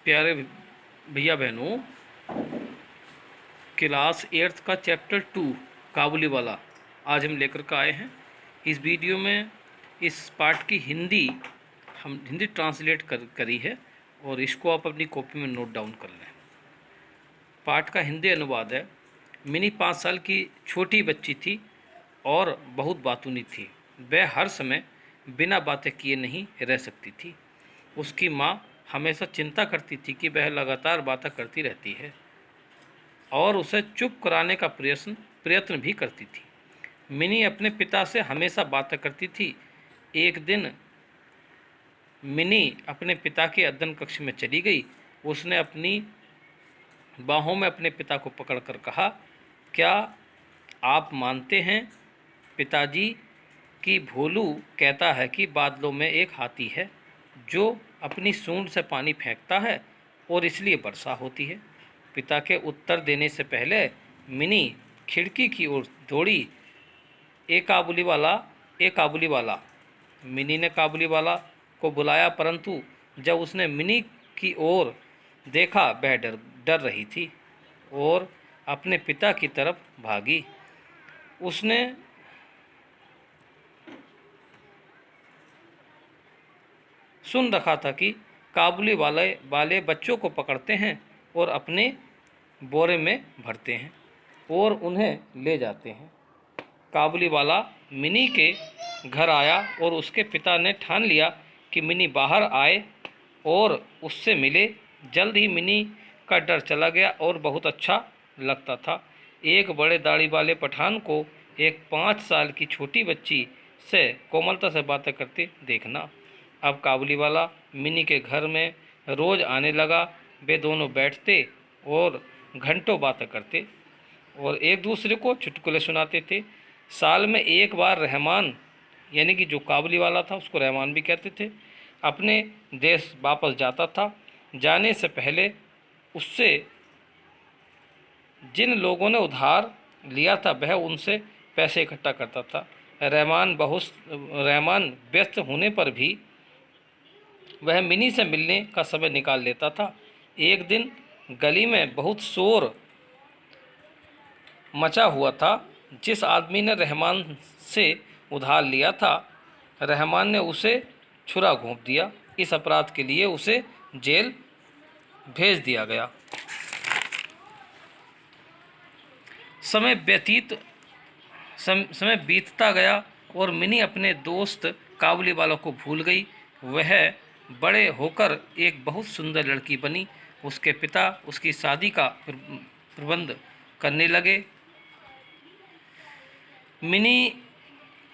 प्यारे भैया बहनों, क्लास 8th का चैप्टर 2 काबुली वाला आज हम लेकर के आए हैं। इस वीडियो में इस पार्ट की हम हिंदी ट्रांसलेट करी है और इसको आप अपनी कॉपी में नोट डाउन कर लें। पाठ का हिंदी अनुवाद है। मिनी 5 साल की छोटी बच्ची थी और बहुत बातूनी थी। वह हर समय बिना बातें किए नहीं रह सकती थी। उसकी माँ हमेशा चिंता करती थी कि वह लगातार बातें करती रहती है और उसे चुप कराने का प्रयत्न भी करती थी। मिनी अपने पिता से हमेशा बातें करती थी। एक दिन मिनी अपने पिता के अध्ययन कक्ष में चली गई। उसने अपनी बाहों में अपने पिता को पकड़कर कहा, क्या आप मानते हैं पिताजी कि भोलू कहता है कि बादलों में एक हाथी है जो अपनी सूंड से पानी फेंकता है और इसलिए वर्षा होती है। पिता के उत्तर देने से पहले मिनी खिड़की की ओर दौड़ी। ए काबुली वाला, ए काबुली वाला। मिनी ने काबुली वाला को बुलाया, परंतु जब उसने मिनी की ओर देखा वह डर रही थी और अपने पिता की तरफ भागी। उसने सुन रखा था कि काबुली वाले बच्चों को पकड़ते हैं और अपने बोरे में भरते हैं और उन्हें ले जाते हैं। काबुली वाला मिनी के घर आया और उसके पिता ने ठान लिया कि मिनी बाहर आए और उससे मिले। जल्द ही मिनी का डर चला गया और बहुत अच्छा लगता था एक बड़े दाढ़ी वाले पठान को एक 5 साल की छोटी बच्ची से कोमलता से बातें करते देखना। अब काबुली वाला मिनी के घर में रोज़ आने लगा। वे दोनों बैठते और घंटों बातें करते और एक दूसरे को चुटकुले सुनाते थे। साल में एक बार रहमान, यानी कि जो काबुली वाला था उसको रहमान भी कहते थे, अपने देश वापस जाता था। जाने से पहले उससे जिन लोगों ने उधार लिया था वह उनसे पैसे इकट्ठा करता था। रहमान व्यस्त होने पर भी वह मिनी से मिलने का समय निकाल लेता था। एक दिन गली में बहुत शोर मचा हुआ था। जिस आदमी ने रहमान से उधार लिया था, रहमान ने उसे छुरा घोंप दिया। इस अपराध के लिए उसे जेल भेज दिया गया। समय बीतता गया और मिनी अपने दोस्त काबुली वालों को भूल गई। वह बड़े होकर एक बहुत सुंदर लड़की बनी। उसके पिता उसकी शादी का प्रबंध करने लगे। मिनी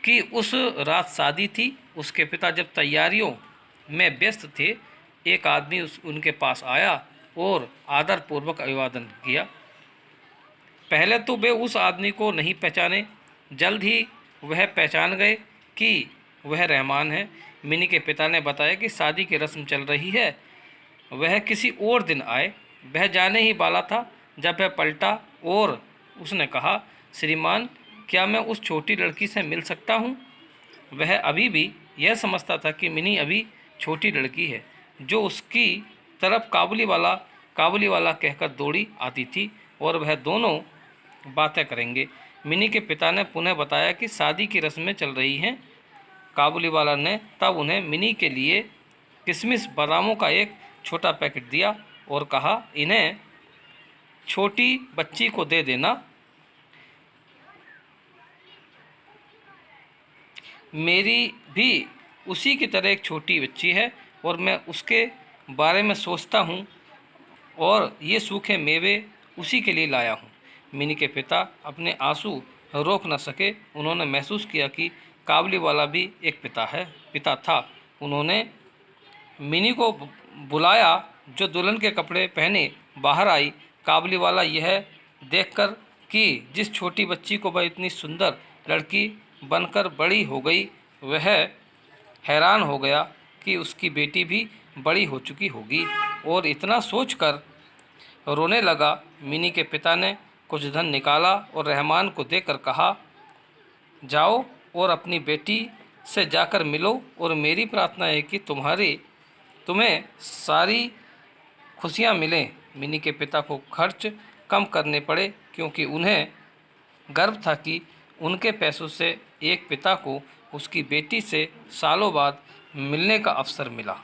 की उस रात शादी थी। उसके पिता जब तैयारियों में व्यस्त थे, एक आदमी उनके पास आया और आदरपूर्वक अभिवादन किया। पहले तो वे उस आदमी को नहीं पहचाने, जल्द ही वह पहचान गए कि वह रहमान है। मिनी के पिता ने बताया कि शादी की रस्म चल रही है, वह किसी और दिन आए। वह जाने ही वाला था जब वह पलटा और उसने कहा, श्रीमान, क्या मैं उस छोटी लड़की से मिल सकता हूँ? वह अभी भी यह समझता था कि मिनी अभी छोटी लड़की है जो उसकी तरफ काबुली वाला कहकर दौड़ी आती थी और वह दोनों बातें करेंगे। मिनी के पिता ने पुनः बताया कि शादी की रस्में चल रही हैं। काबुली वाला ने तब उन्हें मिनी के लिए किशमिश बादामों का एक छोटा पैकेट दिया और कहा, इन्हें छोटी बच्ची को दे देना। मेरी भी उसी की तरह एक छोटी बच्ची है और मैं उसके बारे में सोचता हूँ और ये सूखे मेवे उसी के लिए लाया हूँ। मिनी के पिता अपने आंसू रोक न सके। उन्होंने महसूस किया कि काबुली वाला भी एक पिता था। उन्होंने मिनी को बुलाया जो दुल्हन के कपड़े पहने बाहर आई। काबुली वाला यह देखकर कि जिस छोटी बच्ची को वह इतनी सुंदर लड़की बनकर बड़ी हो गई, वह हैरान हो गया कि उसकी बेटी भी बड़ी हो चुकी होगी और इतना सोचकर रोने लगा। मिनी के पिता ने कुछ धन निकाला और रहमान को देकर कहा, जाओ और अपनी बेटी से जाकर मिलो और मेरी प्रार्थना है कि तुम्हें सारी खुशियाँ मिलें। मिनी के पिता को खर्च कम करने पड़े क्योंकि उन्हें गर्व था कि उनके पैसों से एक पिता को उसकी बेटी से सालों बाद मिलने का अवसर मिला।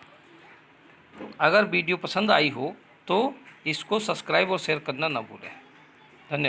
अगर वीडियो पसंद आई हो तो इसको सब्सक्राइब और शेयर करना ना भूलें।